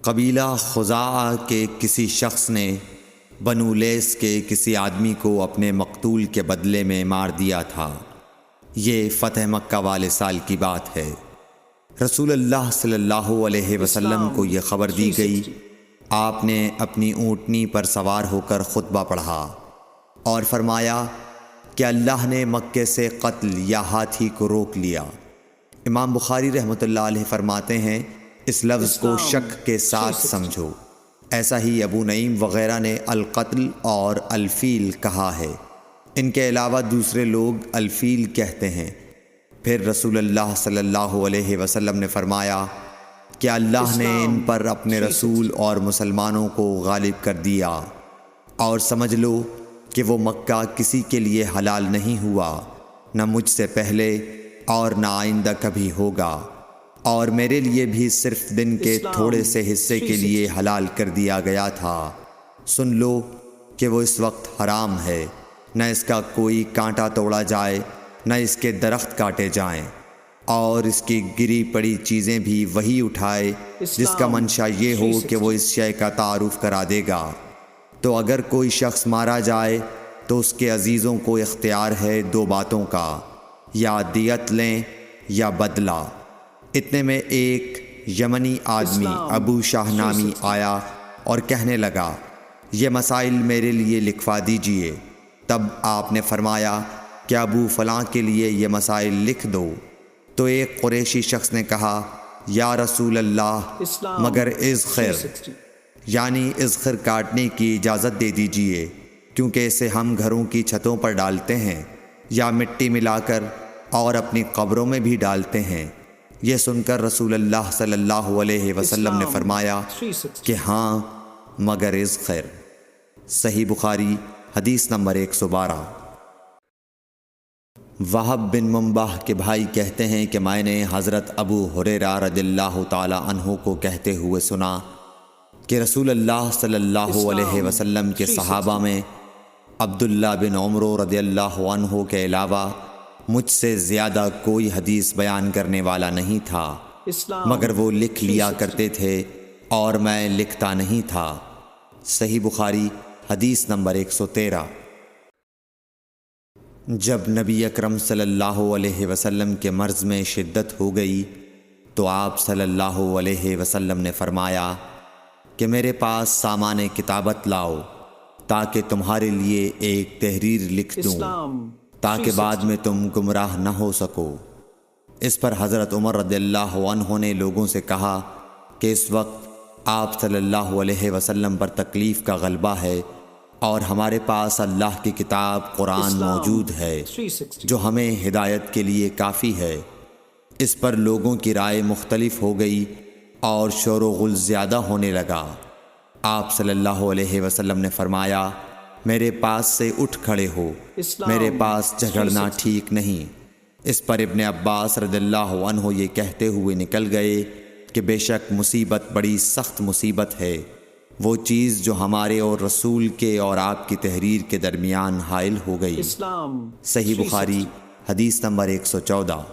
قبیلہ خزاعہ کے کسی شخص نے بنو لیث کے کسی آدمی کو اپنے مقتول کے بدلے میں مار دیا تھا۔ یہ فتح مکہ والے سال کی بات ہے۔ رسول اللہ صلی اللہ علیہ وسلم کو یہ خبر دی گئی۔ آپ نے اپنی اونٹنی پر سوار ہو کر خطبہ پڑھا اور فرمایا کہ اللہ نے مکے سے قتل یا ہاتھی کو روک لیا۔ امام بخاری رحمۃ اللہ علیہ فرماتے ہیں اس لفظ کو شک کے ساتھ سمجھو۔ ایسا ہی ابو نعیم وغیرہ نے القتل اور الفیل کہا ہے۔ ان کے علاوہ دوسرے لوگ الفیل کہتے ہیں۔ پھر رسول اللہ صلی اللہ علیہ وسلم نے فرمایا کہ اللہ نے ان پر اپنے رسول اور مسلمانوں کو غالب کر دیا، اور سمجھ لو کہ وہ مکہ کسی کے لیے حلال نہیں ہوا، نہ مجھ سے پہلے اور نہ آئندہ کبھی ہوگا، اور میرے لیے بھی صرف دن کے تھوڑے سے حصے کے لیے حلال کر دیا گیا تھا۔ سن لو کہ وہ اس وقت حرام ہے، نہ اس کا کوئی کانٹا توڑا جائے، نہ اس کے درخت کاٹے جائیں، اور اس کی گری پڑی چیزیں بھی وہی اٹھائے جس کا منشا یہ ہو کہ وہ اس شے کا تعارف کرا دے گا۔ تو اگر کوئی شخص مارا جائے تو اس کے عزیزوں کو اختیار ہے دو باتوں کا، یا دیت لیں یا بدلہ۔ اتنے میں ایک یمنی آدمی ابو شاہ نامی آیا اور کہنے لگا یہ مسائل میرے لیے لکھوا دیجئے۔ تب آپ نے فرمایا کہ ابو فلاں کے لیے یہ مسائل لکھ دو۔ تو ایک قریشی شخص نے کہا یا رسول اللہ مگر اذخر، یعنی اذخر کاٹنے کی اجازت دے دیجئے، کیونکہ اسے ہم گھروں کی چھتوں پر ڈالتے ہیں یا مٹی ملا کر اور اپنی قبروں میں بھی ڈالتے ہیں۔ یہ سن کر رسول اللہ صلی اللہ علیہ وسلم نے فرمایا کہ ہاں مگر اذخر۔ صحیح بخاری حدیث نمبر 112۔ وہب بن منبح کے بھائی کہتے ہیں کہ میں نے حضرت ابو ہریرہ رضی اللہ تعالی عنہ کو کہتے ہوئے سنا کہ رسول اللہ صلی اللہ علیہ وسلم کے صحابہ میں عبداللہ بن عمر رضی اللہ عنہ کے علاوہ مجھ سے زیادہ کوئی حدیث بیان کرنے والا نہیں تھا، مگر وہ لکھ لیا کرتے تھے اور میں لکھتا نہیں تھا۔ صحیح بخاری حدیث نمبر 113۔ جب نبی اکرم صلی اللہ علیہ وسلم کے مرض میں شدت ہو گئی تو آپ صلی اللہ علیہ وسلم نے فرمایا کہ میرے پاس سامان کتابت لاؤ تاکہ تمہارے لیے ایک تحریر لکھ دوں، تاکہ بعد میں تم گمراہ نہ ہو سکو۔ اس پر حضرت عمر رضی اللہ عنہ نے لوگوں سے کہا کہ اس وقت آپ صلی اللہ علیہ وسلم پر تکلیف کا غلبہ ہے، اور ہمارے پاس اللہ کی کتاب قرآن موجود ہے جو ہمیں ہدایت کے لیے کافی ہے۔ اس پر لوگوں کی رائے مختلف ہو گئی اور شور و غل زیادہ ہونے لگا۔ آپ صلی اللہ علیہ وسلم نے فرمایا میرے پاس سے اٹھ کھڑے ہو، میرے پاس جھگڑنا ٹھیک نہیں۔ اس پر ابن عباس رضی اللہ عنہ یہ کہتے ہوئے نکل گئے کہ بے شک مصیبت بڑی سخت مصیبت ہے، وہ چیز جو ہمارے اور رسول کے اور آپ کی تحریر کے درمیان حائل ہو گئی۔ صحیح بخاری حدیث نمبر 114۔